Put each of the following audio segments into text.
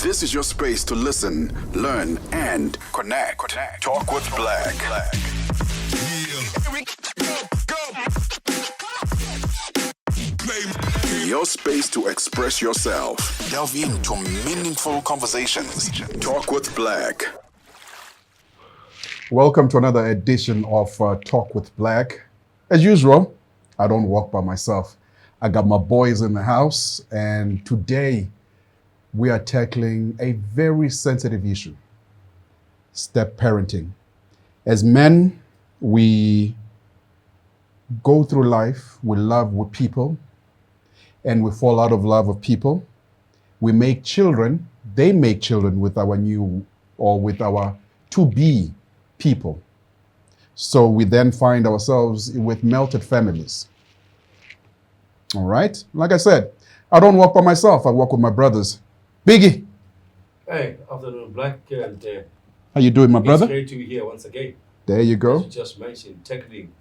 This is your space to listen, learn, and connect. Talk with Blaq. Your space to express yourself. Delve into meaningful conversations. Talk with Blaq. Welcome to another edition of Talk with Blaq. As usual, I don't walk by myself. I got my boys in the house, and today we are tackling a very sensitive issue: step parenting. As men, we go through life, we love with people, and we fall out of love with people. We make children, they make children with our new or with our to-be people. So we then find ourselves with melted families. All right? Like I said, I don't walk by myself, I walk with my brothers. Biggie. Hey, afternoon, Blaq. And How you doing, my brother? It's great to be here once again. There you go. As you just mentioned, tackling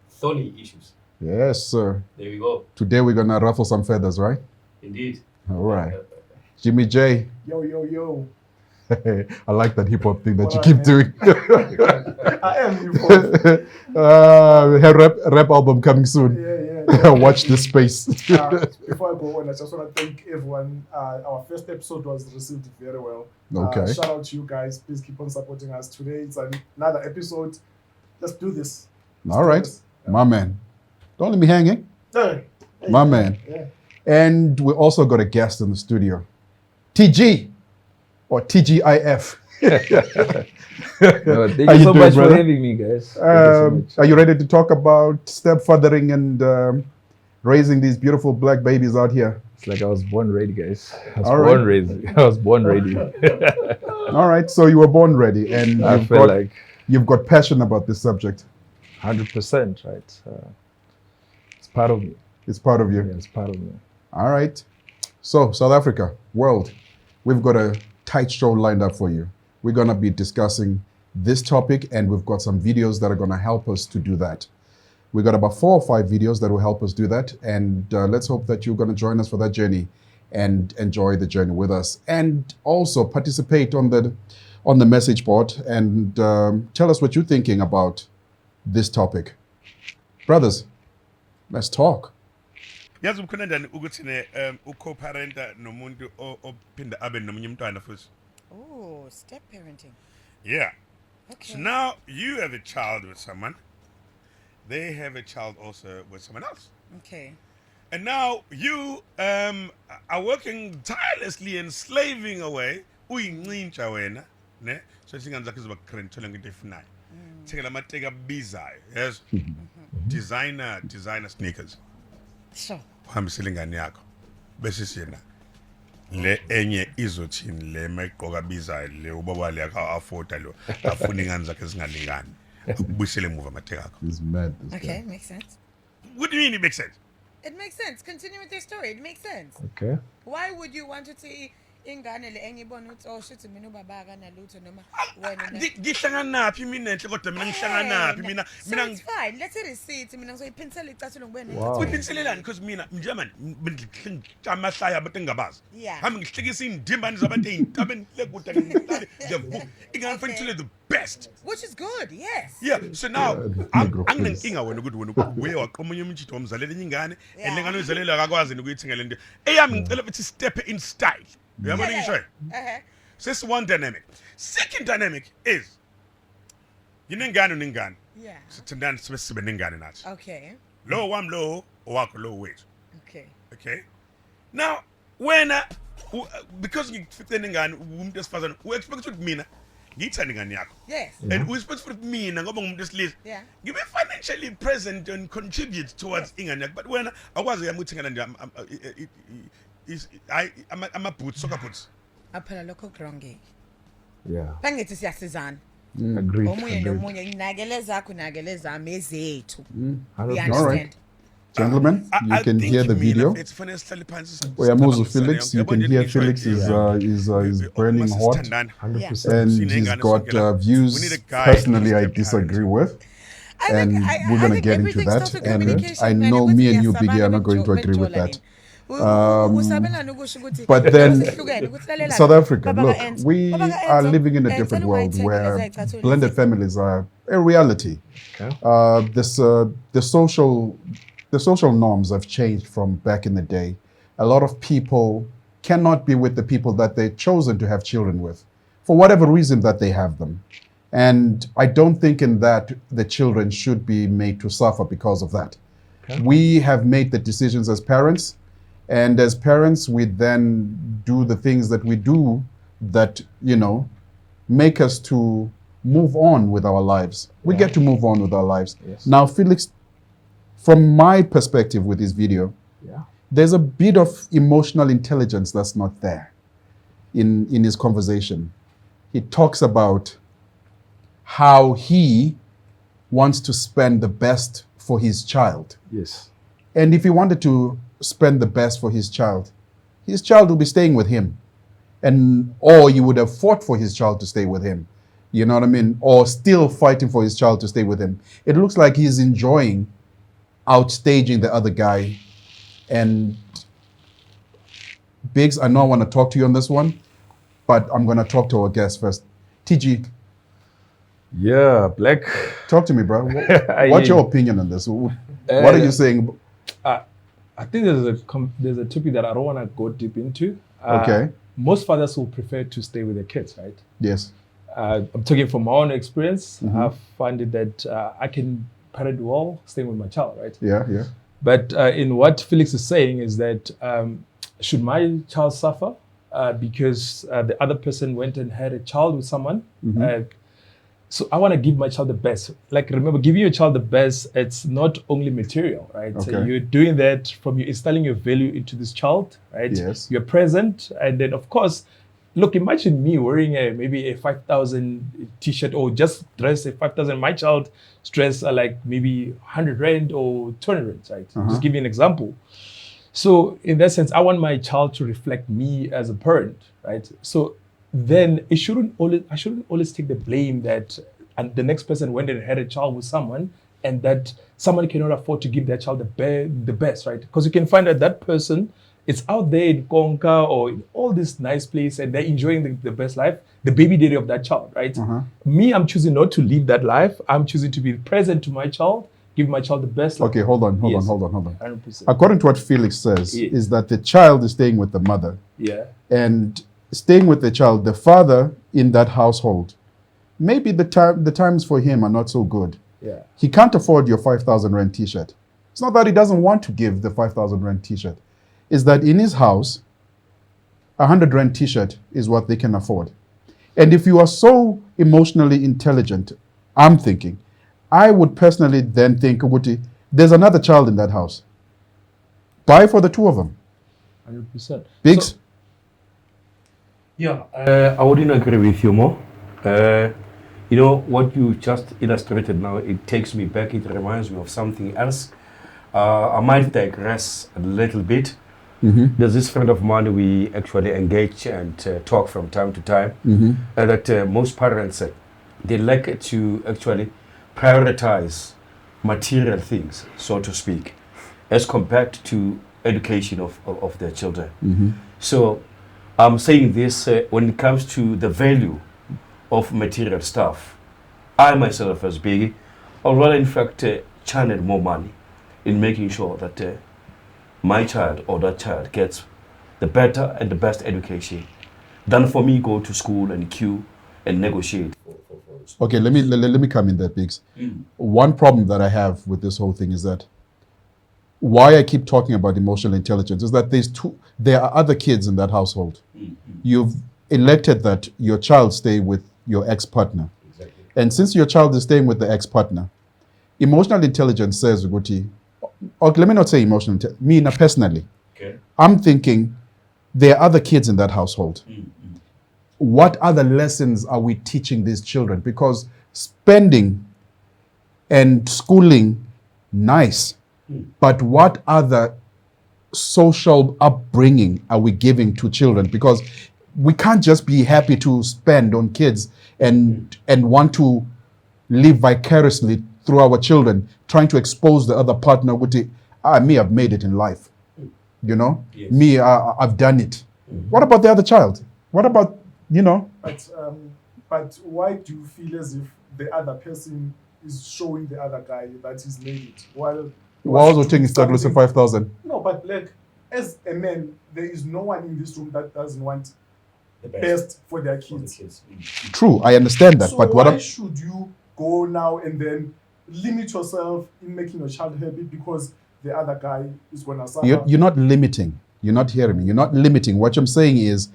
thorny issues. Yes, sir. There we go. Today we're gonna ruffle some feathers, right? Indeed. All right. Jimmy J. Yo. I like that hip hop thing that you What keep up, doing. I am hip-hop. Rap album coming soon. Yeah. Watch this space. Before I go on, I just want to thank everyone. Our first episode was received very well. Okay. Shout out to you guys. Please keep on supporting us. Today it's another episode. Let's do this. All right. My man. Don't let me hanging. Hey. My man. Yeah. And we also got a guest in the studio. TG or TGIF. No, thank How you you so doing, much brother? for having me, guys. Thank you so much. Are you ready to talk about stepfathering and raising these beautiful black babies out here? It's like I was born ready, guys. I All was born ready. All right, so you were born ready, and I feel like you've got passion about this subject. 100%, right? It's part of me. It's part of you. Yeah, it's part of me. All right. So, South Africa, world, we've got a tight show lined up for you. We're going to be discussing this topic, and we've got some videos that are going to help us to do that. We've got about 4 or 5 videos that will help us do that, and let's hope that you're going to join us for that journey and enjoy the journey with us, and also participate on the message board and tell us what you're thinking about this topic. Brothers, let's talk. Yazi ukhona njani ukuthi ne uco-parenta nomuntu ophinda abe nomunye umntwana futhi? Oh, step parenting. Yeah. Okay. So now you have a child with someone. They have a child also with someone else. Okay. And now you are working tirelessly and slaving away. Uyincintsha wena, ne? So ingane zakho ziba current thola into efunayo. Thekela amateka abizayo, yes. Designer sneakers. Sure. Uhambisela ingane yakho bese siyena le enye izothini le mayiqoka abizayo le ubaba le yakho afford lo afuna ingane zakhe zingalingani ukubuyisele emuva amatheka akho. He's mad. This Okay, guy. makes sense. What do you mean it makes sense? It makes sense. Continue with your story. It makes sense. Okay. Why would you want to see ingane le engibona ukuthi oh shit mina ubaba akanalutho noma wena na- Ngihlanganaphi mina enhle kodwa mina ngihlanganaphi mina So it's fine. Let's say receipt mina ngizoyiphinsela icathulo ngibene. Wow. uyiphinselelani because mina German amahlaya abantu engabazi Yeah. hambe ngihlikisa indimbani zabantu eyintabeni lekude ngihlale ingane fanele the best. Which is good. Yes. Yeah, so now Negro anginenkinga wena ukuthi wena uye waqomunye umtshitho wamzalela enye ingane and le ngane oyizalela akakwazi ukuyithenga lento eyami ngicela ukuthi step in style. Uyabona ngisho? So this is one dynamic. Second dynamic is yinengane unengane Yeah. sithandana sibe nengane nathi. Okay. Lo wami lo owakho lo wethu. Okay. Okay? Now wena because ngifice nengane umuntu esifazana u-expect ukuthi mina ngiyithanda ingane yakho. Yes. And we expect for mina ngoba ngumuntu wesilisa Yeah. ngibe financially present and contribute towards ingane yakho but wena akwazi yami ukuthengela nje ama-boots soccer boots. Aphela lokho kuronge. Yeah. Bangithi siyasizana. Agreed. Omunye Agreed. nomunye inakele zakho inakele zami ezethu. We 100%. understand. Gentlemen, you I can think hear the mina video. it's fanele sihlale phansi Oyamuzu Felix, you can hear Felix is burning hot, 100%. and he's got views personally I disagree with. And we're going to get into that. And I know me and you, Biggie, are not going to agree with that. Usabelana ukusho ukuthi but then sihlukene ukuthi lalela South Africa, Baba look, ka-Enzo. we Baba ka-Enzo, are living in a tell different me why world Turkey where lizayicathula blended izifo. families are a reality. Okay. The social norms have changed from back in the day. A lot of people cannot be with the people that they've chosen to have children with, for whatever reason that they have them. And I don't think in that the children should be made to suffer because of that. Okay. We have made the decisions as parents, and as parents, we then do the things that we do that, make us to move on with our lives. We get to move on with our lives. Yes. Now, Felix, from my perspective with this video, there's a bit of emotional intelligence that's not there in his conversation. He talks about how he wants to spend the best for his child. Yes. And if he wanted to spend the best for his child will be staying with him. Or you would have fought for his child to stay with him. You know what I mean? Or still fighting for his child to stay with him. It looks like he's enjoying outstaging the other guy. And Biggs, I know I want to talk to you on this one, but I'm going to talk to our guest first. TG, Yeah, Blaq. talk to me, bro. What's your opinion on this? What are you saying? I think there's a topic that I don't want to go deep into. Okay. Most fathers will prefer to stay with their kids, right? Yes. I'm talking from my own experience. I find it that I can parent well staying with my child, right? Yeah. But in what Felix is saying is that should my child suffer because the other person went and had a child with someone? So I want to give my child the best. Like, remember, giving your child the best, it's not only material, right? So Okay. you're doing that from you instilling your value into this child, right? Yes. You're present. And then, of course, look, imagine me wearing maybe a 5,000 t-shirt or just dress a 5,000. My child dress like maybe 100 Rand or 200 Rand, right? Just give you an example. So in that sense, I want my child to reflect me as a parent, right? So then I shouldn't always take the blame that and the next person went and had a child with someone and that someone cannot afford to give their child the best, right? Because you can find that person is out there in Konka or in all this nice place and they're enjoying the best life, the baby daddy of that child, right? Me, I'm choosing not to live that life. I'm choosing to be present to my child, give my child the best life. Okay, hold on. 100%. According to what Felix says, is that the child is staying with the mother. Yeah. And staying with the child, the father in that household, maybe the times for him are not so good. Yeah. He can't afford your 5,000 Rand t-shirt. It's not that he doesn't want to give the 5,000 Rand t-shirt. It's that in his house, 100 Rand t-shirt is what they can afford. And if you are so emotionally intelligent, I'm thinking, I would personally then think, Uguti, there's another child in that house. Buy for the two of them. 100%. Biggs? Yeah, I wouldn't agree with you more. What you just illustrated now, it takes me back, it reminds me of something else. I might digress a little bit. There's this friend of mine we actually engage and talk from time to time. That most parents, they like to actually prioritize material things, so to speak, as compared to education of their children. So I'm saying this when it comes to the value of material stuff. I myself as Biggie, I would rather in fact channel more money in making sure that my child or that child gets the better and the best education than for me go to school and queue and negotiate. Okay, let me come in there, Biggs. One problem that I have with this whole thing is that why I keep talking about emotional intelligence is that there are other kids in that household. You've elected that your child stay with your ex-partner. Exactly. And since your child is staying with the ex-partner, emotional intelligence says, Uguti, or let me not say emotional intelligence, me personally, Okay. I'm thinking there are other kids in that household. What other lessons are we teaching these children? Because spending and schooling, nice. But what other social upbringing are we giving to children? Because we can't just be happy to spend on kids and want to live vicariously through our children, trying to expose the other partner with I've made it in life. You know, Yes. me, I've done it. What about the other child? What about, you know? But why do you feel as if the other person is showing the other guy that he's made it? While Also taking start with 5,000. No, but like, as a man, there is no one in this room that doesn't want The best for their for the kids. kids. True, I understand that. So but why should you go now and then limit yourself in making your child happy because the other guy is gonna suffer? you're not limiting. You're not hearing me. You're not limiting. What I'm saying is,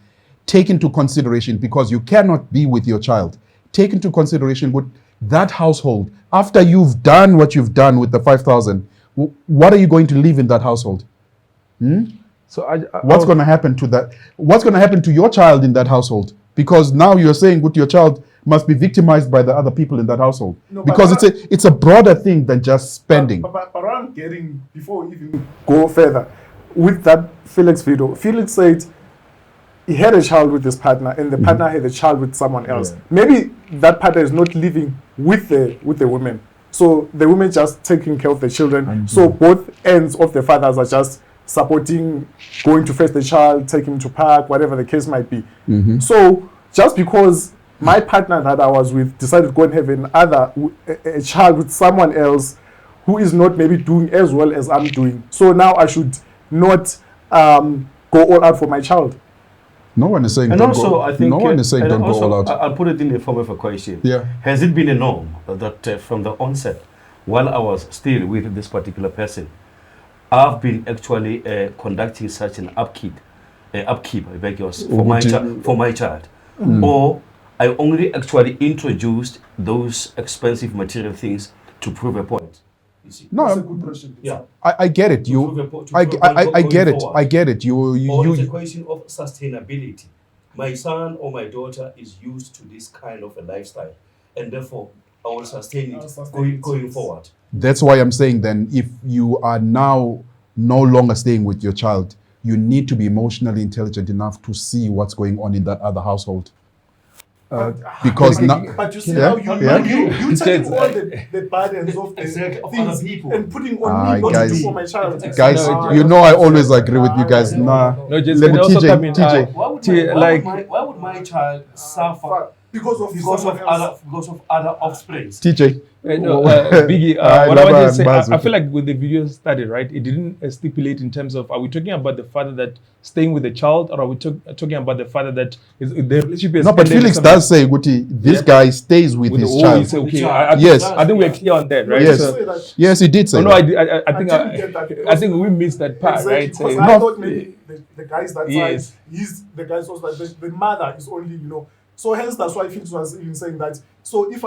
take into consideration, because you cannot be with your child. Take into consideration with that household. After you've done what you've done with the 5,000, what are you going to leave in that household? So What's going to happen to that? What's going to happen to your child in that household? Because now you're saying that your child must be victimized by the other people in that household. No, because it's a broader thing than just spending. But what I'm getting, before we even go further, with that Felix video, Felix said he had a child with his partner and the partner had a child with someone else. Yeah. Maybe that partner is not living with the woman. So the woman just taking care of the children. So both ends of the fathers are just supporting, going to fetch the child, taking him to park, whatever the case might be. So just because my partner that I was with decided to go and have a child with someone else who is not maybe doing as well as I'm doing. So now I should not go all out for my child. No one is saying And don't also, go. I think, no one is saying and don't also, go all out. I'll put it in the form of a question. Yeah. Has it been a norm that from the onset, while I was still with this particular person, I've been actually conducting such an upkeep, I beg yours, for my child, or I only actually introduced those expensive material things to prove a point. You see? No, That's a good question. Yeah. I get it. To You, prove a po- to I, prove I, a point I going get it. forward. I get it. Or it's a You. question of sustainability. My son or my daughter is used to this kind of a lifestyle, and therefore I will sustain I'll it sustain it, going yes. forward. That's why I'm saying then, if you are now no longer staying with your child, you need to be emotionally intelligent enough to see what's going on in that other household. Because now, But you see Yeah, how you It's taking just, all the burdens of the Exactly, of things other people. and putting on me what to guys, do for my child. guys, No, you know I always agree with you guys. Nah, No, just let can me also TJ, come in. TJ. Why would my child suffer Because of because someone else. of other offsprings? TJ. No, Biggie, I what I love want to her say, and I Bazu. feel like when the video started, right, it didn't stipulate in terms of, are we talking about the father that staying with the child, or are we talking about the father that is the relationship is No, but ended Felix something does say, Guti, this guy stays with his with child. It's okay. Child. Yes. I think we're clear on that, right? Yes. So, Say that. Yes, he did say oh, no, that. I think didn't get that I because- think we missed that part, Exactly, right? because So, I thought maybe the guys that Yes. side, he's the guys also like the mother is only, you know. So hence that's why Felix was even saying that. So if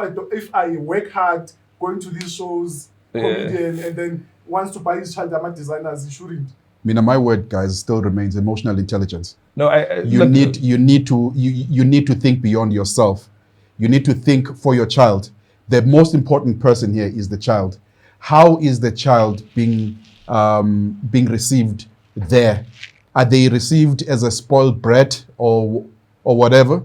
I work hard, going to these shows, comedian, and then wants to buy his child diamond designers, he shouldn't. Mina, my word, guys, still remains emotional intelligence. no, You look, need to think beyond yourself. You need to think for your child. The most important person here is the child. How is the child being received there? Are they received as a spoiled brat or whatever?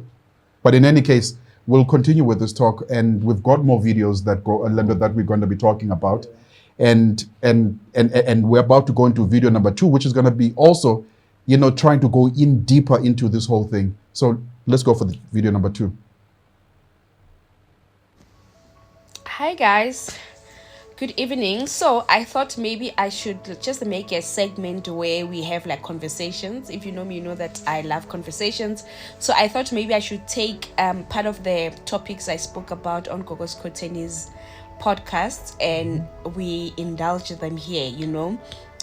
But in any case, we'll continue with this talk, and we've got more videos that we're going to be talking about, and we're about to go into video number 2, which is going to be also, trying to go in deeper into this whole thing. So let's go for the video number 2. Hi guys, good evening. So I thought maybe I should just make a segment where we have like conversations. If you know me, you know that I love conversations. So I thought maybe I should take part of the topics I spoke about on Gogos Koteni's podcast and we indulge them here,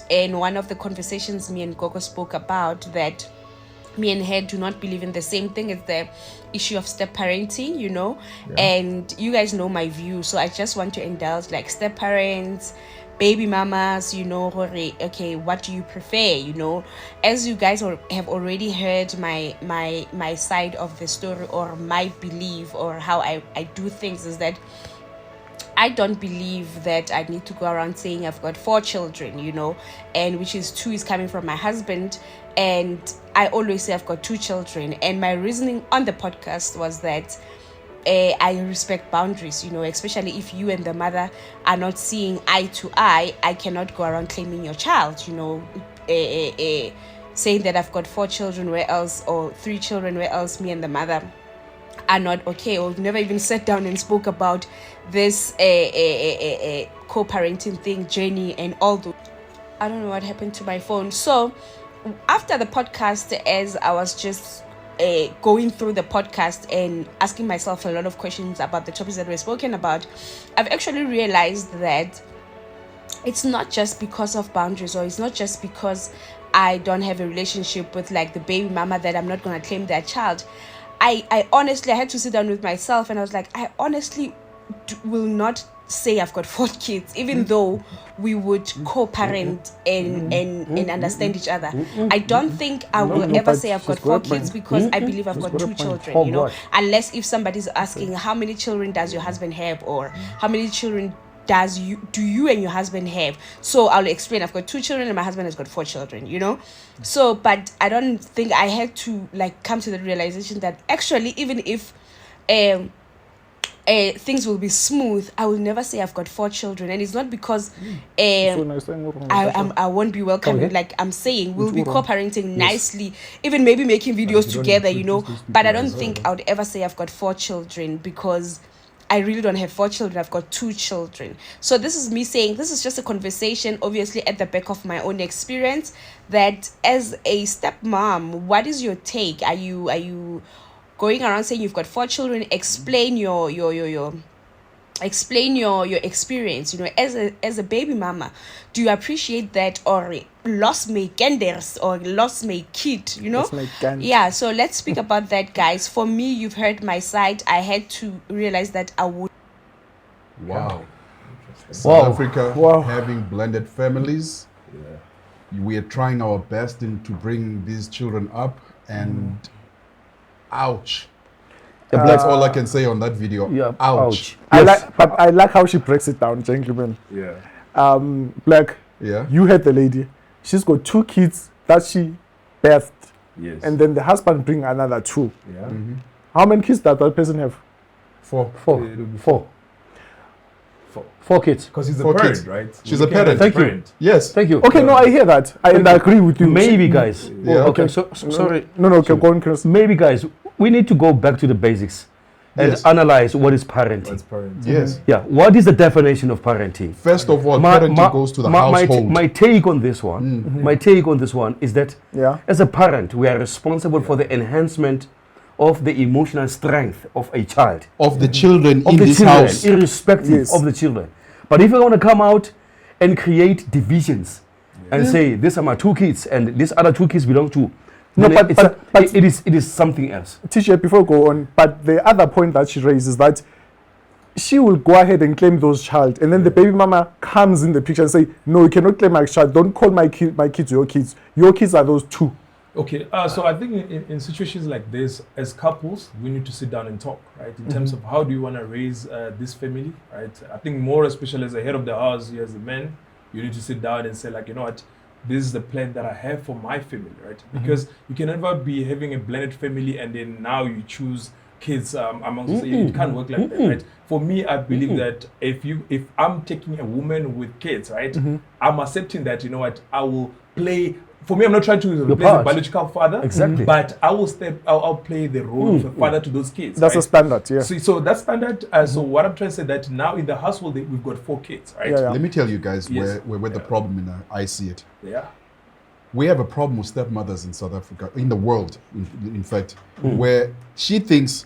And one of the conversations me and Gogo spoke about that me and her do not believe in the same thing is the issue of step parenting, and you guys know my view, so I just want to indulge like step parents, baby mamas, okay, what do you prefer? As you guys have already heard my side of the story, or my belief, or how I do things, is that I don't believe that I need to go around saying I've got 4 children, and which is 2 is coming from my husband. And I always say I've got 2 children. And my reasoning on the podcast was that I respect boundaries, especially if you and the mother are not seeing eye to eye. I cannot go around claiming your child, saying that I've got 4 children, where else, or 3 children, where else me and the mother are not okay, or we've never even sat down and spoke about this co-parenting thing, journey, and all the. I don't know what happened to my phone. So after the podcast, as I was just going through the podcast and asking myself a lot of questions about the topics that were spoken about, I've actually realized that it's not just because of boundaries, or it's not just because I don't have a relationship with like the baby mama that I'm not going to claim their child. I honestly, I had to sit down with myself and I was like, I honestly will not say I've got 4 kids, even though we would co-parent and understand each other. I don't think I will ever say I've got 4 kids, because I believe I've got 2 children, you know, unless if somebody's asking how many children does your husband have, or how many children do you and your husband have. So I'll explain, I've got 2 children and my husband has got 4 children, you know. So but I don't think I had to like come to the realization that actually, even if things will be smooth, I will never say I've got 4 children. And it's not because I won't be welcoming. Like I'm saying, we'll be co-parenting nicely, even maybe making videos together, you know. But I don't think I would ever say I've got 4 children, because I really don't have 4 children. I've got 2 children. So this is me saying, this is just a conversation, obviously at the back of my own experience, that as a stepmom, what is your take? Are you going around saying you've got 4 children? Explain your experience, you know, as a baby mama. Do you appreciate that, or lost my genders, or lost my kid, you know? Yeah, so let's speak about that, guys. For me, you've heard my side. I had to realize that I would. Wow. South Africa having blended families. We are trying our best to bring these children up, and ouch. That's all I can say on that video. Yeah. Ouch. I like how she breaks it down, gentlemen. Yeah. Blaq. Yeah. You heard the lady. She's got 2 kids that she birthed. Yes. And then the husband bring another 2. Yeah. How many kids does that person have? 4. 4 kids. Because he's a 4 parent, kids. right? She's a parent. Thank you. Yes. Thank you. Okay, no, I hear that. And I agree with you. Maybe, guys. Yeah. Okay, sorry. No, okay, go on, Chris. Maybe, guys, we need to go back to the basics and analyze what is parenting. Yes. Yeah. What is the definition of parenting? First of all, parenting goes to the household. My take on this one, my take on this one is that as a parent, we are responsible for the enhancement of the emotional strength of a child. Of the children in this house. Irrespective of the children. But if you want to come out and create divisions and say, these are my 2 kids and these other 2 kids belong to... No, but it is something else. Teacher, before we go on, but the other point that she raises is that she will go ahead and claim those child, and then the baby mama comes in the picture and say, no, you cannot claim my child. Don't call my kids your kids. Your kids are those 2. Okay, So I think in situations like this, as couples, we need to sit down and talk, right? In terms of how do you want to raise this family, right? I think more especially as the head of the house, you as a man, you need to sit down and say, like, you know what, this is the plan that I have for my family, right? Because you can never be having a blended family and then now you choose kids amongst it can't work like that, right? For me, I believe that if I'm taking a woman with kids, right, I'm accepting that, you know what, I will play. For me, I'm not trying to replace the biological father, but I'll play the role of a father to those kids. That's a standard, yeah. So that's standard. So what I'm trying to say that now in the household we've got 4 kids, right? Let me tell you guys where the problem I see it. Yeah. We have a problem with stepmothers in South Africa, in the world, in fact, where she thinks,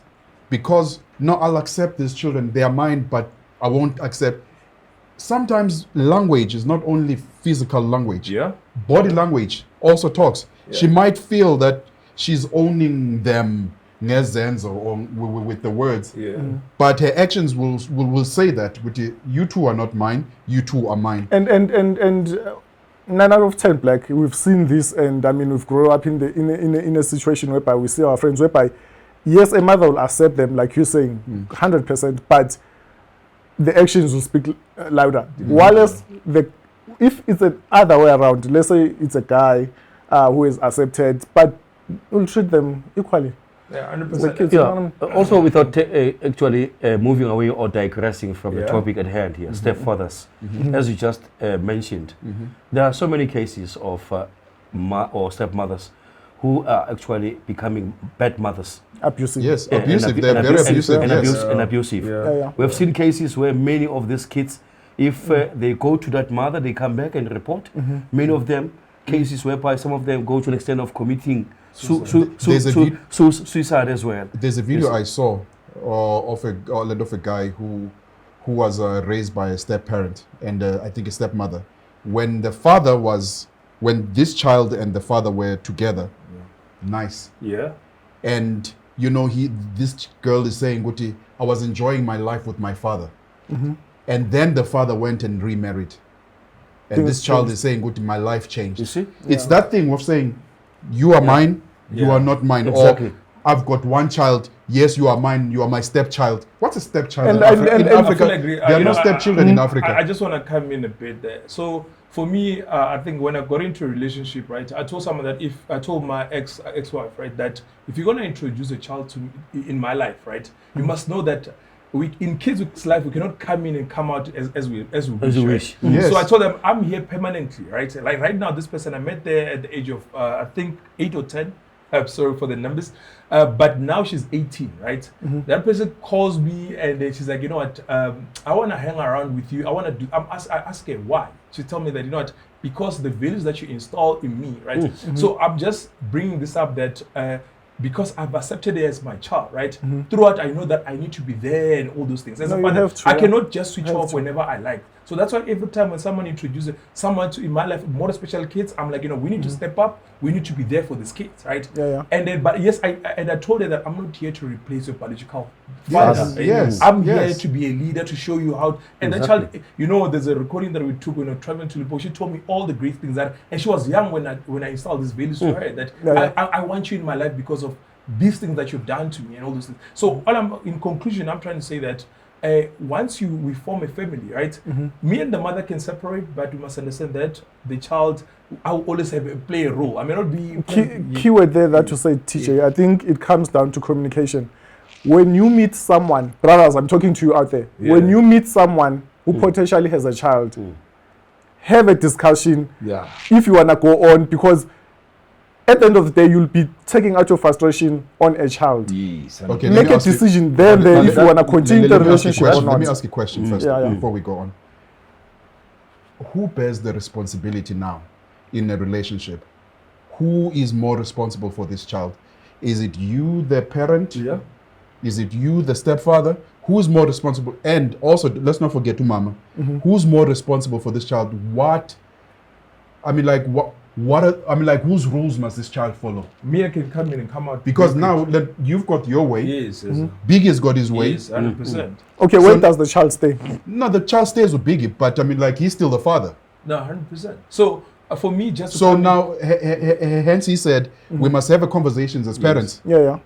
because, no, I'll accept these children, they are mine, but I won't accept. Sometimes language is not only physical language. Yeah. Body language also talks. Yeah. She might feel that she's owning them ngezenzo or with the words. Yeah. But her actions will say that you 2 are not mine, you 2 are mine. And 9 out of 10, Blaq, we've seen this, and I mean we've grown up in a situation whereby we see our friends whereby, yes, a mother will accept them, like you're saying, 100%, but the actions will speak louder. Whilst if it's the other way around, let's say it's a guy who is accepted, but we'll treat them equally. Yeah, 100%. Also, without actually moving away or digressing from the topic at hand here, stepfathers, as you just mentioned, there are so many cases of or stepmothers who are actually becoming bad mothers. Abusive. Yes, Yeah, abusive. and They're very abusive. and, yes. and abusive. Yeah. We have seen cases where many of these kids, if they go to that mother, they come back and report. Many of them, cases whereby some of them go to the extent of committing suicide as well. There's a video I saw of a guy who was raised by a step parent and I think a stepmother. When this child and the father were together, nice. Yeah. And you know, this girl is saying, "Guti, I was enjoying my life with my father," and then the father went and remarried, and this child is saying, "Guti, my life changed." You see? It's that thing of saying, "You are mine, you are not mine," Exactly. or "I've got one child. Yes, you are mine. You are my stepchild." What's a stepchild And- in Africa? and- In and- Africa, I fully agree. there are no stepchildren in Africa. I just want to come in a bit there. So for me, I think when I got into a relationship, right, I told someone that I told my ex-wife, right, that if you're gonna introduce a child to me in my life, right, you must know that in kids' life we cannot come in and come out as we wish. Right? Yes. So I told them I'm here permanently, right? Like right now, this person I met there at the age of I think 8 or 10. I'm sorry for the numbers, but now she's 18, right? That person calls me and then she's like, you know what? I want to hang around with you. I want to do. I ask her why. She told me that, you know what? Because the values that you install in me, right? So I'm just bringing this up that because I've accepted her as my child, right? Throughout, I know that I need to be there and all those things. As a father, I cannot just switch off whenever I like. So that's why every time when someone introduces someone to in my life, more special kids, I'm like, you know, we need to step up. We need to be there for these kids, right? And then, but yes, I told her that I'm not here to replace your biological father. Yes. I'm here to be a leader, to show you how. And that child, you know, there's a recording that we took when we were traveling to Lipo. She told me all the great things that, and she was young when I installed these values to her. That I want you in my life because of these things that you've done to me and all those things. So in conclusion, I'm trying to say that once we form a family, right? Me and the mother can separate, but we must understand that the child, I will always play a role. I may not be Keyword there that you say, TJ. I think it comes down to communication. When you meet someone, brothers, I'm talking to you out there. When you meet someone who potentially has a child, have a discussion. If you wanna go on, because at the end of the day, you'll be taking out your frustration on a child. Yes. Okay, Make a decision then if you want to continue the relationship or not. Let me ask you a question first Yeah. before we go on. Who bears the responsibility now in a relationship? Who is more responsible for this child? Is it you, the parent? Yeah. Is it you, the stepfather? Who's more responsible? And also, let's not forget to mama. Who's more responsible for this child? Whose rules must this child follow? Me, I can come in and come out. Because now that you've got your way, Yes. Biggie's got his way. Yes, 100%. Okay, where does the child stay? No, the child stays with Biggie, but he's still the father. No, 100%. So for me, just to So come in- now, hence he said, we must have a conversations as parents. Yeah.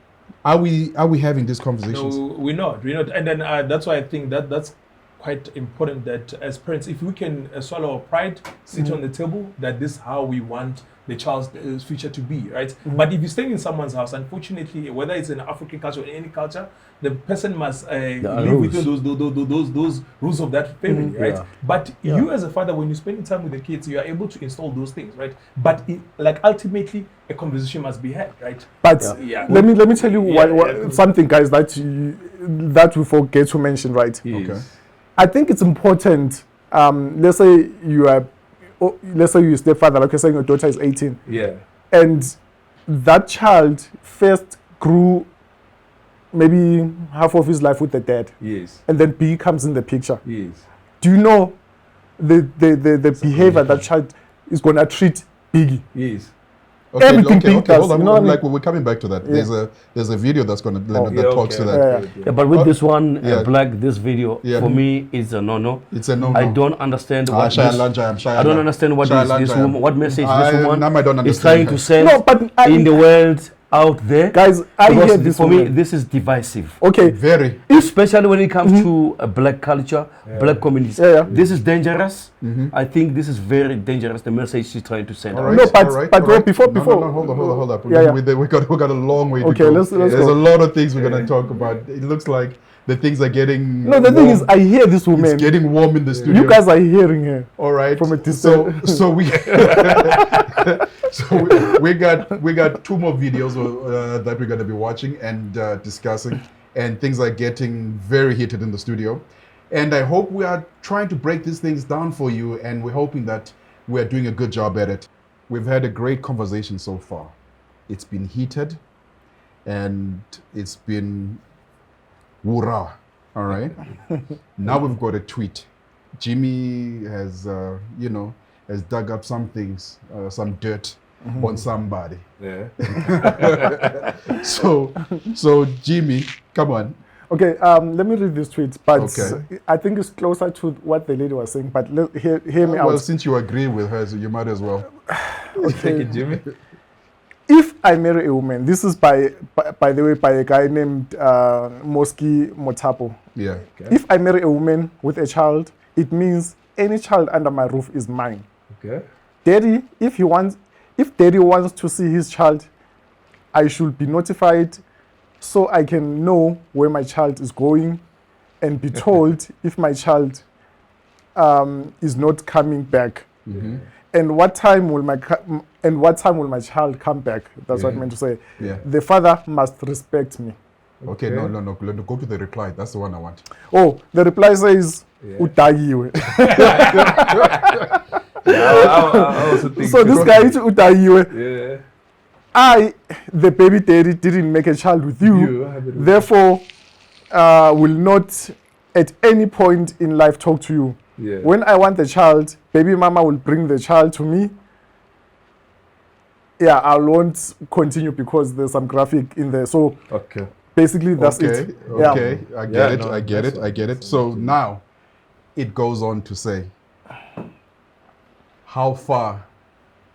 Are we having these conversations? No, we're not. And then that's why I think that's quite important that as parents, if we can swallow our pride, sit on the table, that this is how we want the child's future to be, right? But if you're staying in someone's house, unfortunately, whether it's in African culture or any culture, the person must live within those rules of that family, right? But you as a father, when you're spending time with the kids, you are able to install those things, right? But ultimately, a conversation must be had, right? But let me tell you something, guys, that we forget to mention, right? Okay. I think it's important. Let's say you're a stepfather, like you're saying your daughter is 18. Yeah. And that child first grew maybe half of his life with the dad. Yes. And then B comes in the picture. Yes. Do you know the behavior that child is gonna treat Biggie? Yes. Everything Biggie does, hold on. you know what I mean? We're coming back to that. Yeah. There's a video that's gonna that talks to that. Yeah, but with this one, Black, this video, for me, is a no-no. It's a no-no. I don't understand what I don't understand what this woman, what message this woman I don't is trying to send No, but in the world out there. Guys, I Because hear this for me, woman. this is divisive. Okay. Very. Especially when it comes to black culture, black communities. This is dangerous. I think this is very dangerous, the message she's trying to send. All right, No, but all right, but all right. before No, hold up. Yeah. We got a long way to Okay, go. let's There's go. a lot of things we're gonna talk about. It looks like the things are getting. No, the thing is, I hear this woman. It's getting warm in the studio. You guys are hearing her. All right. From a distance. So we we got 2 more videos that we're going to be watching and discussing, and things are getting very heated in the studio. And I hope we are trying to break these things down for you, and we're hoping that we are doing a good job at it. We've had a great conversation so far. It's been heated, and it's been woorah. All right. Now we've got a tweet. Jimmy has, has dug up some things, some dirt on somebody. Yeah. So Jimmy, come on. Okay, let me read this tweet, but Okay. I think it's closer to what the lady was saying, but hear me Well, out. since you agree with her, so you might as well. Take it, Jimmy. If I marry a woman, this is by the way, by a guy named Moski Motapo. Yeah. If I marry a woman with a child, it means any child under my roof is mine. Okay. Daddy, if daddy wants to see his child, I should be notified so I can know where my child is going and be told if my child is not coming back. Mm-hmm. And what time will my child come back? That's what I meant to say. Yeah. The father must respect me. Okay, no. Go to the reply. That's the one I want. Oh, the reply says, Utagiwe. I also think So this guy is Utagiwe. Yeah. I, the baby daddy, didn't make a child with you, therefore will not at any point in life talk to you. Yeah. When I want the child, baby mama will bring the child to me. Yeah, I won't continue because there's some graphic in there. So Okay. basically that's Okay, it. okay. Yeah. I get Yeah, it, no, I get it, I get it. So now, it goes on to say, how far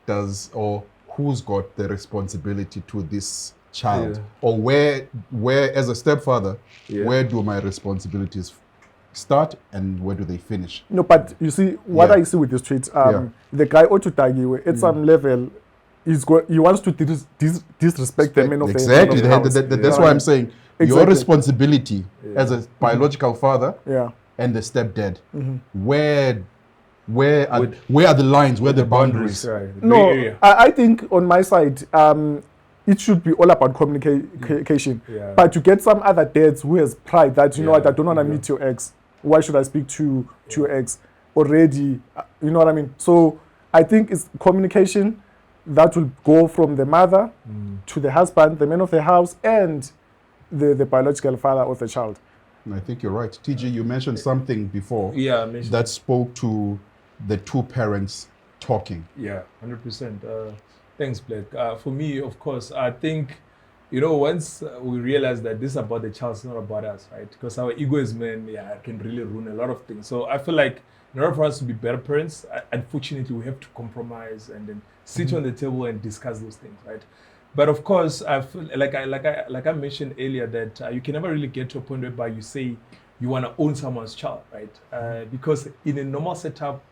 does, or who's got the responsibility to this child? Yeah. Or where, as a stepfather, Yeah. where do my responsibilities start and where do they finish? No, but you see, what Yeah. I see with this tweet, Yeah. the guy Otutagiwe, at some level, he wants to disrespect the men of Exactly. the house. That's why I'm saying your Exactly. responsibility as a biological father Yeah. and the stepdad, where are the lines, where are the boundaries? Right. No, Gray area. I think on my side, it should be all about communication. Yeah. But you get some other dads who has pride that, you know Yeah. what, I don't want to meet your ex. Why should I speak to your ex? Already, you know what I mean? So I think it's communication that will go from the mother to the husband, the man of the house, and the biological father of the child. And I think you're right. TG, you mentioned something before Yeah, I mentioned that spoke to the two parents talking. Yeah, 100%. Thanks, Blaq. For me, of course, I think, once we realize that this is about the child, it's not about us, right? Because our ego is men, can really ruin a lot of things. So I feel like in order for us to be better parents, unfortunately, we have to compromise and then sit on the table and discuss those things, right? But of course, I feel like I mentioned earlier that you can never really get to a point whereby you say you want to own someone's child, right? Because in a normal setup,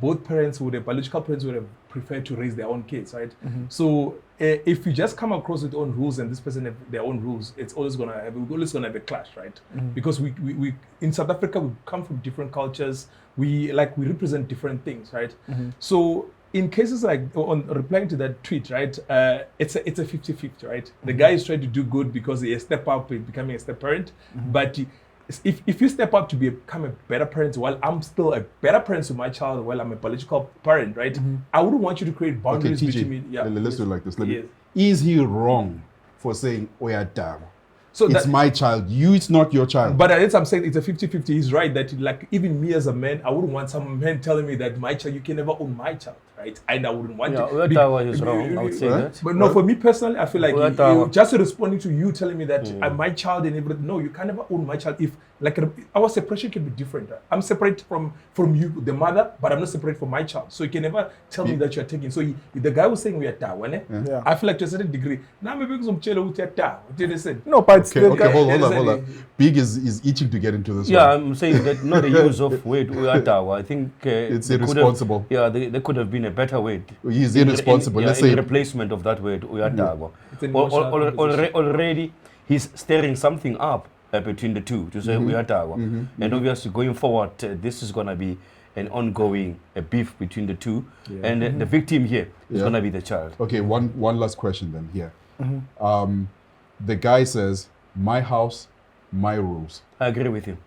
both biological parents would have preferred to raise their own kids, right? So if you just come across with your own rules and this person have their own rules, we're always gonna have a clash, right? Because we in South Africa, we come from different cultures. We represent different things, right? So in cases like, on replying to that tweet, right, it's a 50-50, right? The guy is trying to do good because he has stepped up with becoming a step parent, but if you step up to become a better parent while I'm still a better parent to my child while I'm a biological parent, right? I wouldn't want you to create boundaries TJ, between me. Yeah, let's do it like this. Yes. Is he wrong for saying, Oya Daro? So It's my child. It's not your child. But that's I'm saying it's a 50-50. He's right that even me as a man, I wouldn't want some man telling me that my child, you can never own my child, right? And I wouldn't want it. That is wrong. I would say that. But no, for me personally, I feel like just responding to you telling me that I'm my child and everything. No, you can never own my child. If our separation can be different. I'm separate from you, the mother, but I'm not separate from my child. So you can never tell me that you're taking. So the guy was saying we are tawane. I feel like to a certain degree. Now maybe some chelo with ta. What did they say? No, but Okay, hold on. Big is itching to get into this Yeah, one. I'm saying that not the use of word uyatawa. I think It's they could have- irresponsible. there could have been a better word. He's irresponsible. Let's in say replacement of that word uyatawa. It's an emotional conversation. Already he's stirring something up between the two to say we are Tawa. And obviously going forward, this is going to be an ongoing beef between the two. And the victim here is going to be the child. Okay, one last question then here. The guy says, my house, my rules. I agree with him.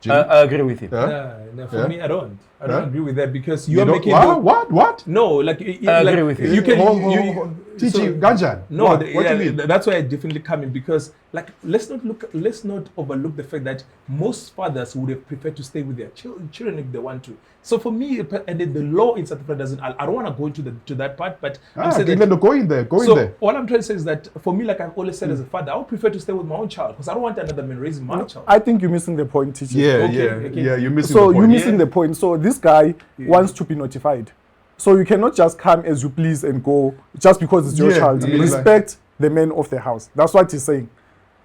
I agree with him. No, for me, I don't Yeah? agree with that because You you're don't- making what? no, like I agree with you. You can Teaching Ganjan. No, What do you mean? that's why I definitely come in because like let's not overlook the fact that most fathers would have preferred to stay with their children if they want to. So for me, and the law in South Africa doesn't. I don't want to go into to that part, but I'm saying that, Go in there. so what I'm trying to say is that for me, like I've always said as a father, I would prefer to stay with my own child because I don't want another man raising my child. I think you're missing the point, teacher. Yeah, you're missing So the point. you're missing the point. So this guy wants to be notified. So you cannot just come as you please and go just because it's your Yeah, child. I mean, Respect the man of the house. That's what he's saying.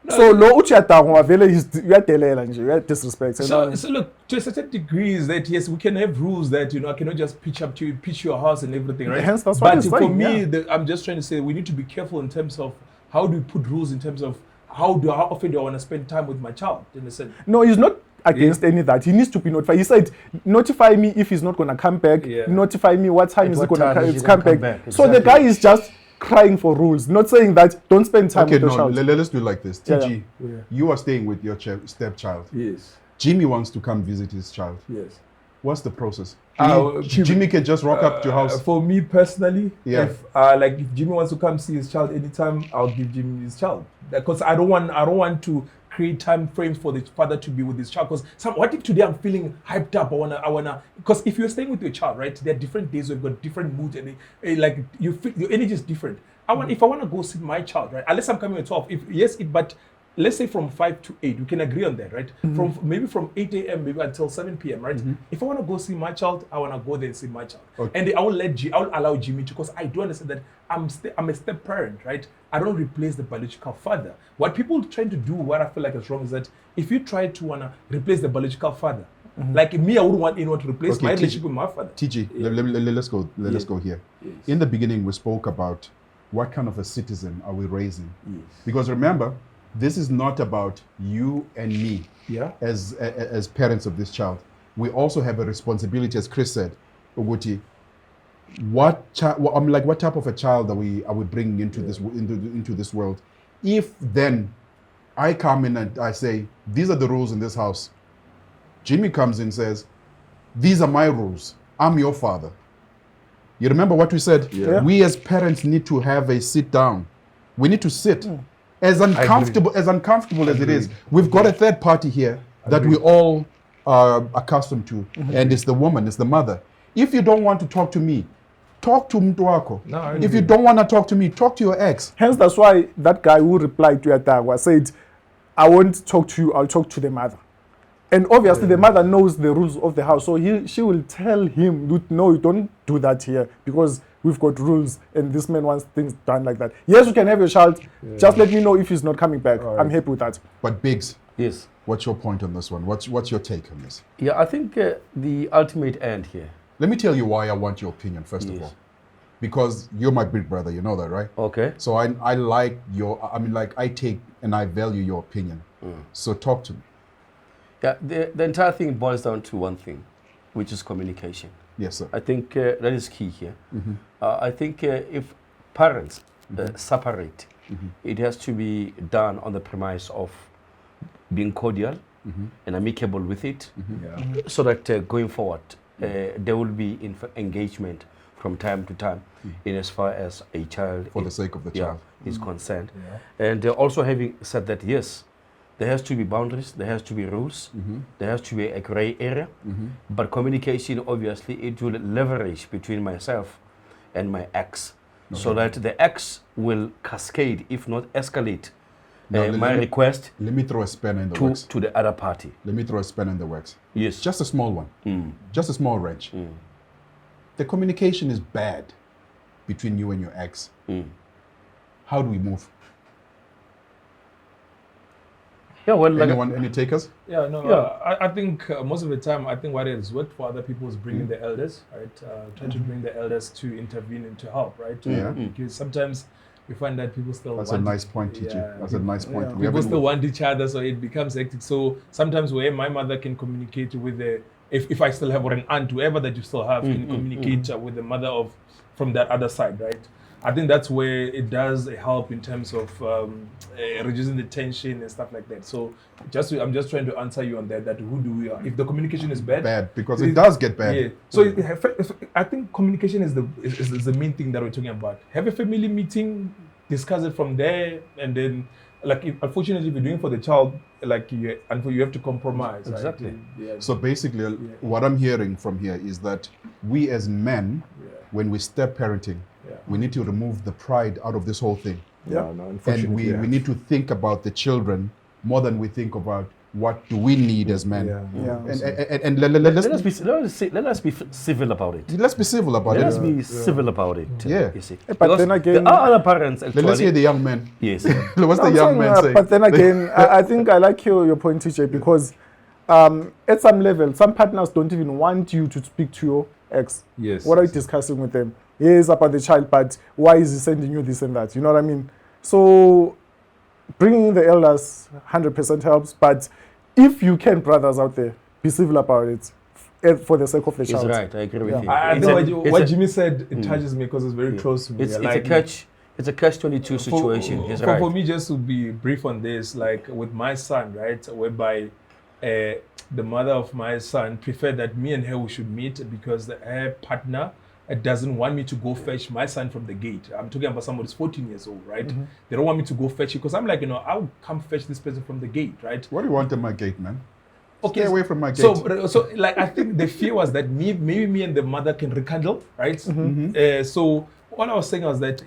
So lo uchiyadangwa vele uyadelela nje, uyadisrespect. So look, to a certain degree is that yes, we can have rules that I cannot just pitch your house and everything, right? Hence, that's what but he's for saying, me, I'm just trying to say we need to be careful in terms of how do we put rules in terms of how often do I want to spend time with my child? In a sense. No, he's not against any of that. He needs to be notified. He said, notify me if he's not going to come back. Yeah. Notify me what time is he going to come back. Exactly. So the guy is just crying for rules, not saying that don't spend time with your child. Let's do it like this. Yeah, TG, you are staying with your stepchild. Yes. Jimmy wants to come visit his child. Yes. What's the process? Uh, Jimmy can just rock up to your house. For me personally, Yeah. if Jimmy wants to come see his child anytime, I'll give Jimmy his child because I don't want to create time frames for the father to be with his child. Because what if today I'm feeling hyped up? I wanna. Because if you're staying with your child, right? There are different days where you've got different moods and like you feel your energy is different. If I want to go see my child, right? Unless I'm coming at 12. But let's say from 5 to 8, we can agree on that, right? From 8 a.m. maybe until 7 p.m., right? If I want to go see my child, I want to go there and see my child. Okay. And I will allow Jimmy to, because I do understand that I'm a step parent, right? I don't replace the biological father. What people trying to do, what I feel like is wrong, is that if you try to want to replace the biological father, like me, I wouldn't want anyone to replace my relationship with my father. TG, let's go. Let's go here. Yes. In the beginning, we spoke about what kind of a citizen are we raising? Yes. Because remember, this is not about you and me as parents of this child. We also have a responsibility, as Chris said, Uguti. What type of a child are we bringing into this world? If then I come in and I say these are the rules in this house, Jimmy comes in and says these are my rules. I'm your father. You remember what we said? Yeah. We as parents need to have a sit down. We need to sit. As uncomfortable as it is, we've got a third party here that we all are accustomed to, and it's the woman, it's the mother. If you don't want to talk to me, talk to mtu wako. If you don't want to talk to me, talk to your ex. Hence, that's why that guy who replied to Yatagwa said, I won't talk to you, I'll talk to the mother. And obviously the mother knows the rules of the house. So she will tell him, no, you don't do that here because we've got rules and this man wants things done like that. Yes, you can have your child. Just let me know if he's not coming back. Right. I'm happy with that. But Biggs, Yes. what's your point on this one? What's your take on this? Yeah, I think the ultimate end here. Let me tell you why I want your opinion, first of Yes. all. Because you're my big brother, you know that, right? Okay. So I I take and I value your opinion. So talk to me. Yeah, the entire thing boils down to one thing, which is communication. Yes, sir. I think that is key here. I think if parents separate, it has to be done on the premise of being cordial and amicable with it, so that going forward, there will be engagement from time to time in as far as a child For the sake of the child. is concerned. And also having said that, yes, there has to be boundaries, there has to be rules, there has to be a gray area, but communication, obviously, it will leverage between myself and my ex, so that the ex will cascade, if not escalate, my request Let me throw a spanner in the works. to the other party. Let me throw a spanner in the works. Yes. Just a small one. Just a small wrench. The communication is bad between you and your ex. How do we move? Yeah, well, like Any takers? Yeah, no, Yeah. I think most of the time, I think what has worked for other people is bringing the elders, right? Trying to bring the elders to intervene and to help, right? Yeah. Because sometimes you find that people still That's want a nice point, TJ. That's a nice point. We people haven't- still want each other, so it becomes hectic. So sometimes where my mother can communicate with the, if I still have, or an aunt, whoever that you still have, can communicate with the mother of from that other side, right? I think that's where it does help in terms of reducing the tension and stuff like that. So I'm just trying to answer you on that. That who do we are? If the communication is bad, because it does get bad. Yeah. So I think communication is the main thing that we're talking about. Have a family meeting, discuss it from there, and then, like, unfortunately, if you're doing it for the child, like you have to compromise. Exactly. Right? Yeah. So basically, what I'm hearing from here is that we as men, when we step parenting, we need to remove the pride out of this whole thing. And we need to think about the children more than we think about what do we need as men. And let us be civil about it. Let's be civil about it. Let us be civil about it. Yeah. You see. But Because then again, there are other parents actually. Let's hear the young men. Yes. What's the young man saying? But then again, I think I like your point, TJ, because at some level, some partners don't even want you to speak to your ex. Yes. What are you discussing with them? Yes, about the child, but why is he sending you this and that? You know what I mean? So bringing in the elders 100% helps, but if you can, brothers out there, be civil about it for the sake of the child. That's right. I agree with you. I know what Jimmy said. It touches me because it's very close to me. It's a catch-22 situation. He's right. For me, just to be brief on this, like with my son, right, whereby the mother of my son preferred that me and her we should meet because her partner doesn't want me to go fetch my son from the gate. I'm talking about somebody who's 14 years old, right? They don't want me to go fetch it because I'm like, I'll come fetch this person from the gate, right? What do you want in my gate, man? Okay, Stay away from my gate. So like, I think the fear was that maybe me and the mother can rekindle, right? So what I was saying was that,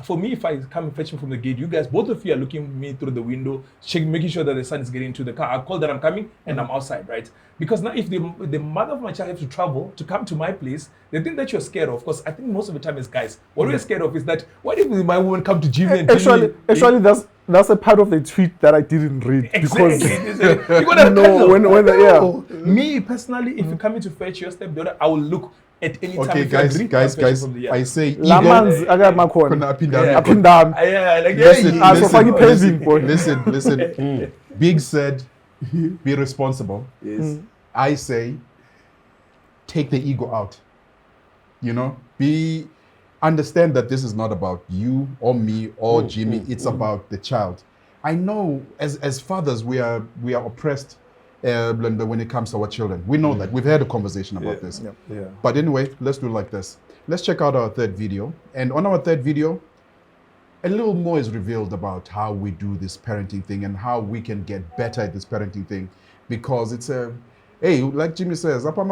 for me, if I come and fetch him from the gate, you guys, both of you are looking at me through the window, making sure that the son is getting into the car. I call that I'm coming and I'm outside, right? Because now if the mother of my child has to travel to come to my place, the thing that you're scared of, because I think most of the time as guys, what we're scared of is that, what if my woman come to Jimmy and Actually, that's a part of the tweet that I didn't read. Because you're gonna me personally, if you come in to fetch your stepdaughter, I will look at any time. Okay, guys, I say Laman's listen. Big said, be responsible. Yes. I say, take the ego out. Understand that this is not about you or me or Jimmy. It's about the child. I know as fathers we are oppressed when it comes to our children. We know that. We've had a conversation about this. But anyway, let's do it like this. Let's check out our third video. And on our third video, a little more is revealed about how we do this parenting thing and how we can get better at this parenting thing. Because it's hey, like Jimmy says, but we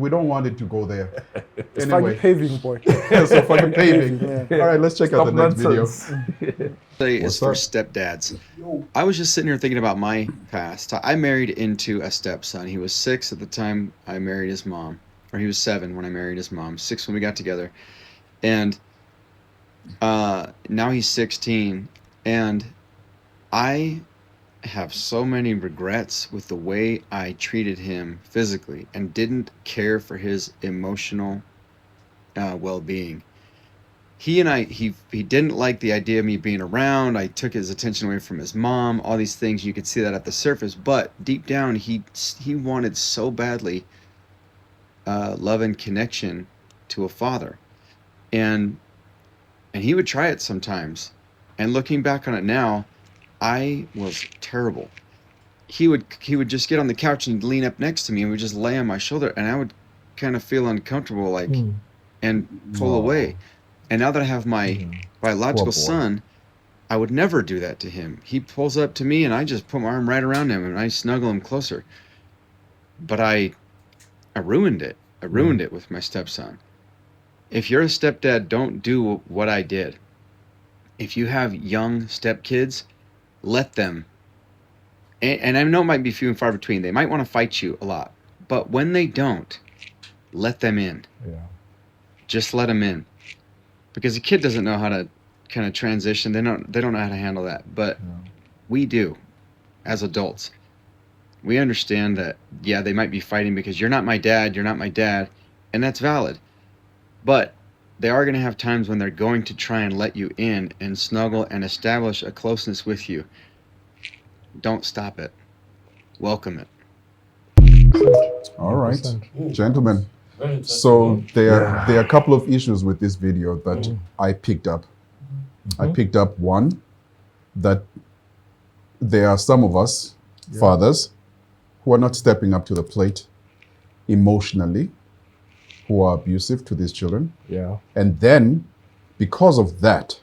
don't want it to go there. It's anyway. fucking paving, boy. So fucking paving. All right, let's check out the next video. Is for stepdads. I was just sitting here thinking about my past. I married into a stepson. He was 6 at the time I married his mom. Or he was 7 when I married his mom. 6 when we got together. And now he's 16. And I have so many regrets with the way I treated him physically and didn't care for his emotional well-being. He didn't like the idea of me being around. I took his attention away from his mom, all these things. You could see that at the surface, but deep down he wanted so badly love and connection to a father. And he would try it sometimes. And looking back on it now, I was terrible. He would just get on the couch and lean up next to me and would just lay on my shoulder, and I would kind of feel uncomfortable, and pull away. And now that I have my biological son, I would never do that to him. He pulls up to me and I just put my arm right around him and I snuggle him closer. But I ruined it. I ruined it with my stepson. If you're a stepdad, don't do what I did. If you have young stepkids, let them. And I know it might be few and far between. They might want to fight you a lot. But when they don't, let them in. Yeah. Just let them in. Because a kid doesn't know how to kind of transition. They don't know how to handle that. But we do, as adults. We understand that, they might be fighting because you're not my dad, and that's valid. But they are going to have times when they're going to try and let you in and snuggle and establish a closeness with you. Don't stop it. Welcome it. All right, 100%. gentlemen. Very interesting. So there are a couple of issues with this video that I picked up. I picked up one, that there are some of us, fathers, who are not stepping up to the plate emotionally, who are abusive to these children. Yeah. And then, because of that,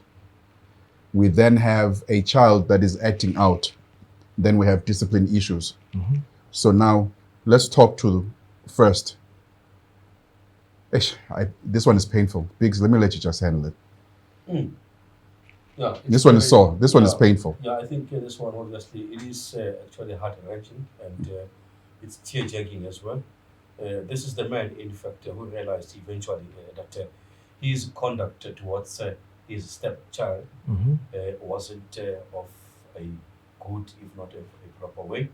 we then have a child that is acting out. Then we have discipline issues. So now, let's talk to first. This one is painful. Biggs, let me let you just handle it. Yeah, This one is sore. This one is painful. Yeah, I think this one, obviously, it is actually heart-wrenching and it's tear-jerking as well. This is the man, in fact, who realized eventually that his conduct towards his stepchild wasn't of a good, if not a proper way.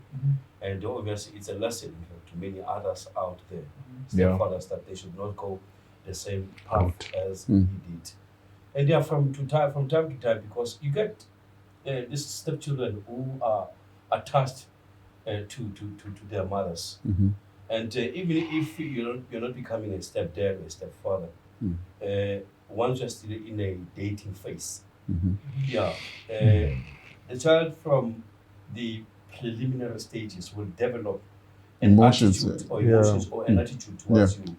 And obviously, it's a lesson to many others out there, stepfathers, that they should not go the same path as he did. And yeah, from time to time, because you get these stepchildren who are attached to their mothers. And even if you're not becoming a stepdad or a stepfather, once you're still in a dating phase, the child from the preliminary stages will develop an Emotions, attitude or an attitude towards you,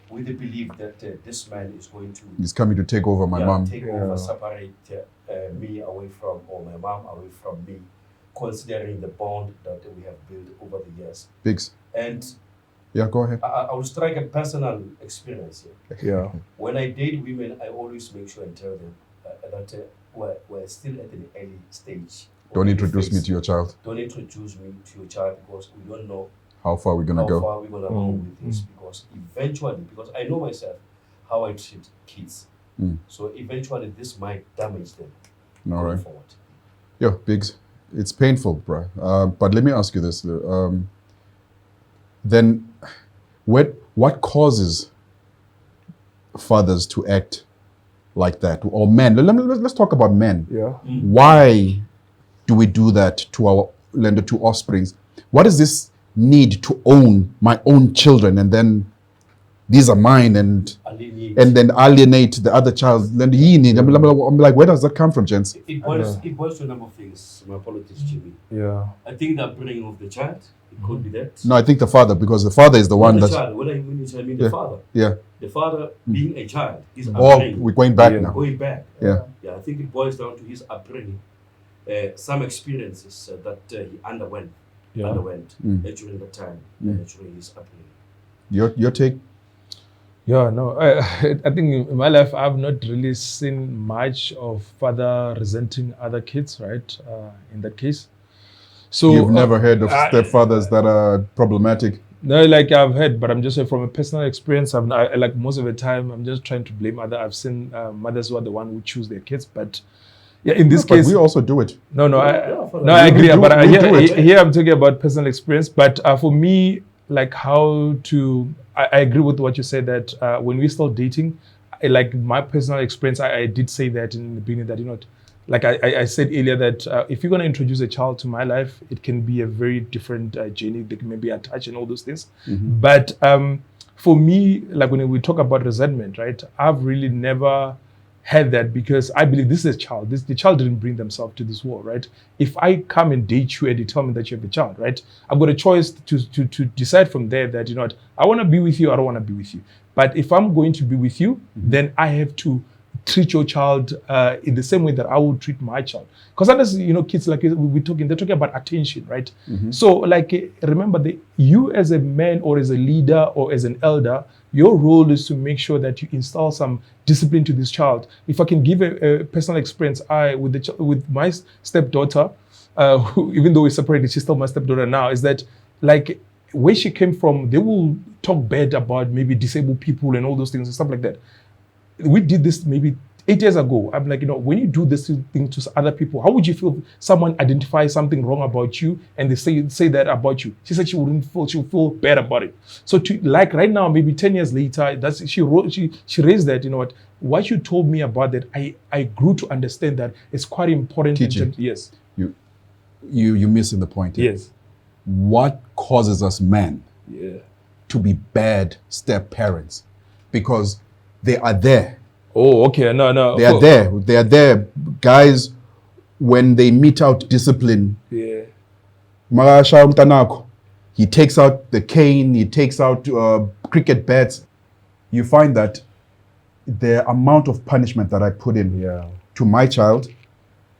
with the belief that this man is going to He's coming to take over my mom. take over, separate me away from, or my mom away from me, considering the bond that we have built over the years. Biggs. And Yeah, go ahead. I will strike a personal experience here. Yeah. When I date women, I always make sure and tell them that we're still at an early stage. Don't introduce me to your child. Don't introduce me to your child, because we don't know How far we're gonna how go. far we're gonna go with this. Because eventually, because I know myself how I treat kids, so eventually this might damage them All going right. forward. Yeah, Biggs. It's painful, bro. But let me ask you this. Then, what causes fathers to act like that? Or men? Let's talk about men. Yeah. Why do we do that to our offsprings? What is this need to own my own children, and then these are mine, and then alienate the other child? Then I'm like, where does that come from, gents? It boils to a number of things. My apologies, Jimmy. Yeah. I think the upbringing of the child, it could be that. No, I think the father, because the father is the one Not the that. child. When I mean the father. Yeah. The father being a child, his Or upbringing. we're going back now. Going back. Yeah. Yeah, I think it boils down to his upbringing. Some experiences that he underwent during the time, during his upbringing. Your take? Yeah, no, I think in my life, I've not really seen much of father resenting other kids, right? In that case. So You've never heard of stepfathers that are problematic? No, like I've heard, but I'm just saying from a personal experience, I like most of the time, I'm just trying to blame other. I've seen mothers who are the one who choose their kids, but yeah, in this case, we also do it. I agree, but here I'm talking about personal experience. But for me, like how to, I agree with what you said, that when we start dating, like my personal experience, I did say that in the beginning, that, you know, like I said earlier, that if you're going to introduce a child to my life, it can be a very different journey. They can maybe attach and all those things. But for me, like when we talk about resentment, right, I've really never had that, because I believe this is a child. The child didn't bring themselves to this world, right? If I come and date you and you tell me that you have a child, right, I've got a choice to decide from there that, you know what, I want to be with you, I don't want to be with you. But if I'm going to be with you, then I have to treat your child in the same way that I would treat my child. Because others, you know, kids, like they're talking about attention, right? So like, remember, you as a man or as a leader or as an elder, your role is to make sure that you install some discipline to this child. If I can give a personal experience, with my stepdaughter, who, even though we're separated, she's still my stepdaughter now, is that like where she came from, they will talk bad about maybe disabled people and all those things and stuff like that. We did this maybe 8 years ago, I'm like, when you do this thing to other people, how would you feel if someone identifies something wrong about you and they say that about you? She said she would feel bad about it. So like right now, maybe 10 years later, she raised that, what you told me about that, I grew to understand that it's quite important. Teaching. Yes. You're missing the point here. Yes. What causes us men Yeah. to be bad step parents? Because they are there. Oh, okay. No. They are there. They are there. Guys, when they mete out discipline, Yeah. Marasha Mtanako, he takes out the cane, he takes out cricket bats. You find that the amount of punishment that I put in to my child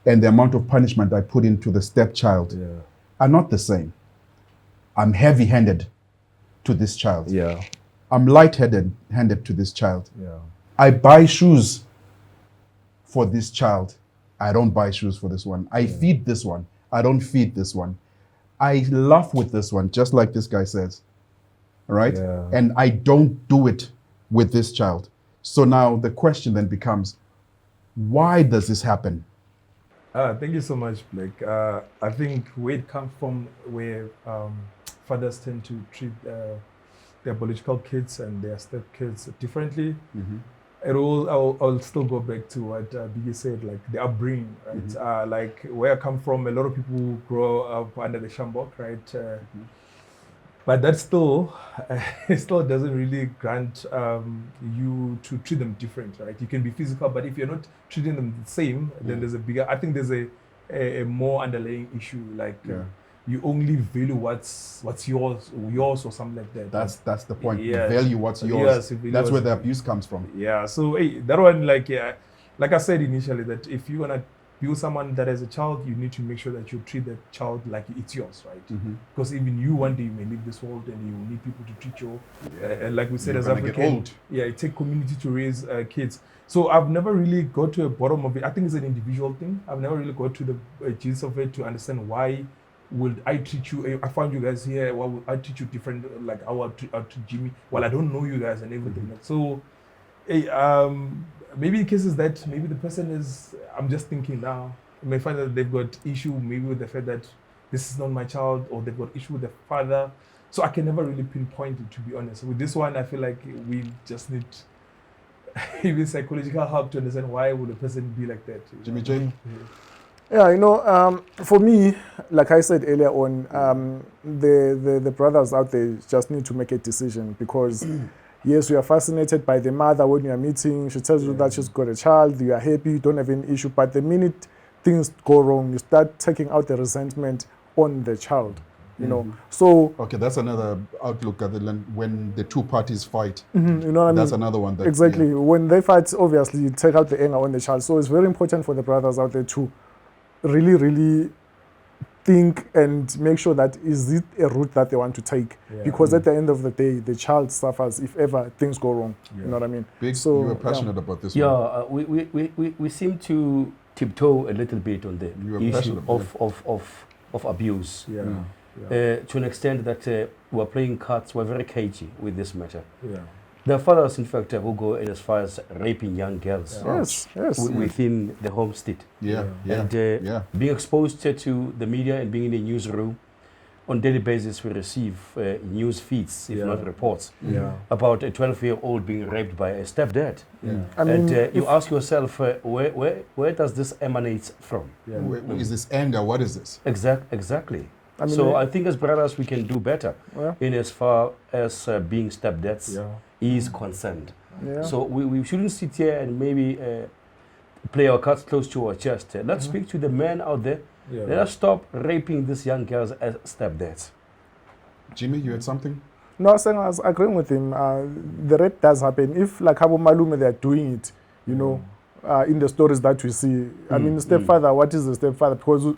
and the amount of punishment I put into the stepchild are not the same. I'm heavy-handed to this child. Yeah. I'm light-handed to this child. Yeah. I buy shoes for this child. I don't buy shoes for this one. I feed this one. I don't feed this one. I laugh with this one, just like this guy says. All right? Yeah. And I don't do it with this child. So now the question then becomes, why does this happen? Thank you so much, Blaq. I think where it comes from, where fathers tend to treat their biological kids and their step kids differently. I'll still go back to what Biggie said, like the upbringing, right? Like where I come from, a lot of people grow up under the shambok, right? But that still, it still doesn't really grant you to treat them different, right? You can be physical, but if you're not treating them the same, then there's I think there's a more underlying issue, like you only value what's yours or something like that. That's the point. You Yes. value what's yours. Yes, That's where the abuse comes from. Yeah, so that one, like I said initially, that if you wanna build someone that has a child, you need to make sure that you treat that child like it's yours, right? Because even you one day you may leave this world and you need people to treat you. And like we said, You're as gonna get African, old. it takes community to raise kids. So I've never really got to a bottom of it. I think it's an individual thing. I've never really got to the gist of it to understand why would I treat you. I found you guys here. Why would I treat you different? Like I would treat Jimmy. Well, I don't know you guys and everything. So, maybe in cases that maybe the person is, I'm just thinking now, you may find that they've got issue maybe with the fact that this is not my child, or they've got issue with the father. So I can never really pinpoint it, to be honest. With this one, I feel like we just need even psychological help to understand why would a person be like that. Jimmy J? Yeah, for me, like I said earlier on, the brothers out there just need to make a decision, because yes, you are fascinated by the mother when you are meeting. She tells you that she's got a child, you are happy, you don't have an issue. But the minute things go wrong, you start taking out the resentment on the child. You know, so okay, that's another outlook other than when the two parties fight. you know what I mean? That's another one. That, exactly. When they fight, obviously, you take out the anger on the child. So it's very important for the brothers out there to really, really think and make sure that is it a route that they want to take. Because at the end of the day, the child suffers if ever things go wrong. You know what I mean? Big, so you were passionate about this one. We seem to tiptoe a little bit on the issue of abuse. To an extent that we're playing cards, we're very cagey with this matter. There are fathers, in fact, who go as far as raping young girls within the homestead. And being exposed to the media and being in the newsroom, on daily basis we receive news feeds, if not reports, about a 12-year-old being raped by a stepdad. And you ask yourself, where does this emanate from? Is this anger? What is this? Exactly. I think as brothers we can do better in as far as being stepdads is concerned. So we shouldn't sit here and maybe play our cards close to our chest. Let's speak to the men out there. Let us stop raping these young girls as stepdads. Jimmy, you had something? No, I was agreeing with him. The rape does happen. If like Abu Malume, they are doing it, you know, in the stories that we see. I mean, stepfather, what is the stepfather? Because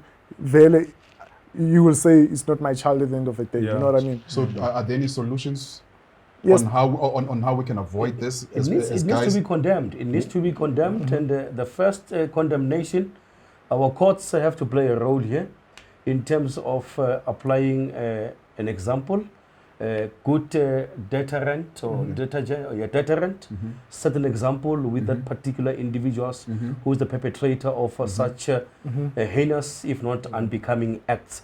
you will say it's not my child at the end of the day. You know what I mean? So are there any solutions on how we can avoid this as guys? It needs to be condemned. It needs to be condemned, and the first condemnation, our courts have to play a role here in terms of applying an example good deterrent or deterrent. Set an example with that particular individuals who is the perpetrator of such heinous, if not unbecoming acts,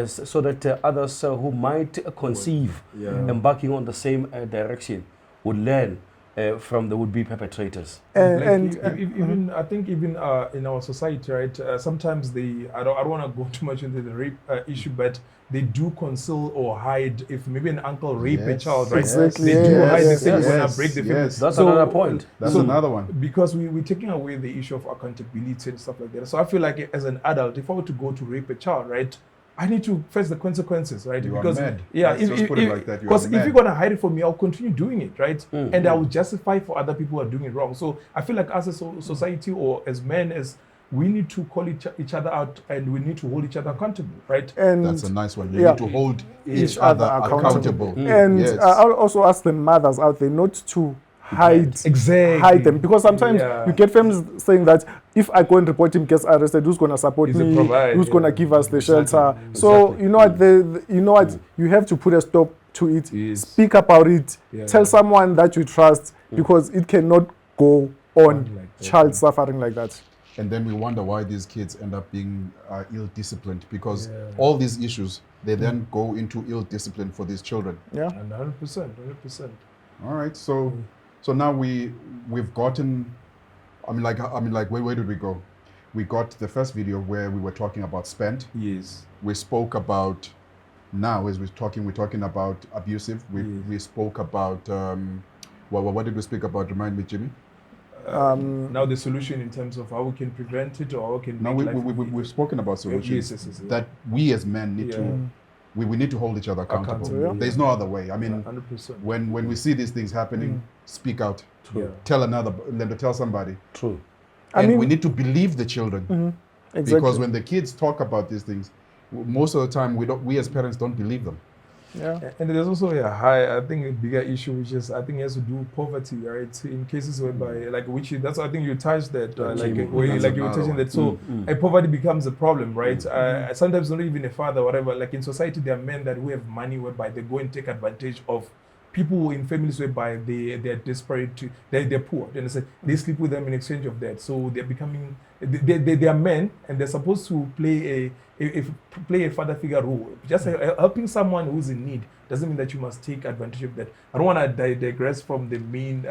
so that others who might conceive embarking on the same direction would learn from the would-be perpetrators. Even I think even in our society, right? Sometimes I don't want to go too much into the rape issue, but they do conceal or hide. If maybe an uncle rape a child, right? Exactly. They do hide. They say yes, we're gonna yes, break the yes. family. That's another point. That's another one. Because we're taking away the issue of accountability and stuff like that. So I feel like as an adult, if I were to go to rape a child, right? I need to face the consequences, right? You are because mad. yeah, Let's just put it like that. You because are if mad. you're gonna hide it from me, I'll continue doing it, right? And I will justify for other people who are doing it wrong. So I feel like as a society or as men, as we need to call each other out and we need to hold each other accountable, right? And That's a nice one. You yeah. need to hold each other accountable. And Yes. I'll also ask the mothers out there not to hide them, because sometimes you get families saying that if I go and report him, gets arrested, who's going to support me? Who's going to give us the shelter? So you know what, you have to put a stop to it. Speak about it. Tell someone that you trust, because it cannot go on. Child suffering like that. And then we wonder why these kids end up being ill-disciplined, because all these issues, they then go into ill-discipline for these children. Yeah. And 100%. All right, so now we've gotten, I mean like where did we go? We got the first video where we were talking about spent. Yes. We spoke about, now as we're talking about abusive. We spoke about what did we speak about? Remind me, Jimmy. Now the solution in terms of how we can prevent it or how we can Now make we've spoken about solutions. Yes. That we as men need to. We need to hold each other accountable. There's no other way. I mean, 100%. when we see these things happening, speak out. True. Tell somebody. True. And we need to believe the children. Exactly. Because when the kids talk about these things, most of the time we as parents don't believe them. Yeah. And there's also a bigger issue, which is I think it has to do with poverty, right? In cases whereby that's I think you touched that you were touching that. So poverty becomes a problem, right? Sometimes not even a father, whatever. Like in society, there are men who have money whereby they go and take advantage of people in families whereby they're desperate, they're poor. Then they sleep with them in exchange of that. So they're becoming they are men, and they're supposed to play a father figure role. Just helping someone who's in need doesn't mean that you must take advantage of that. I don't want to digress from the main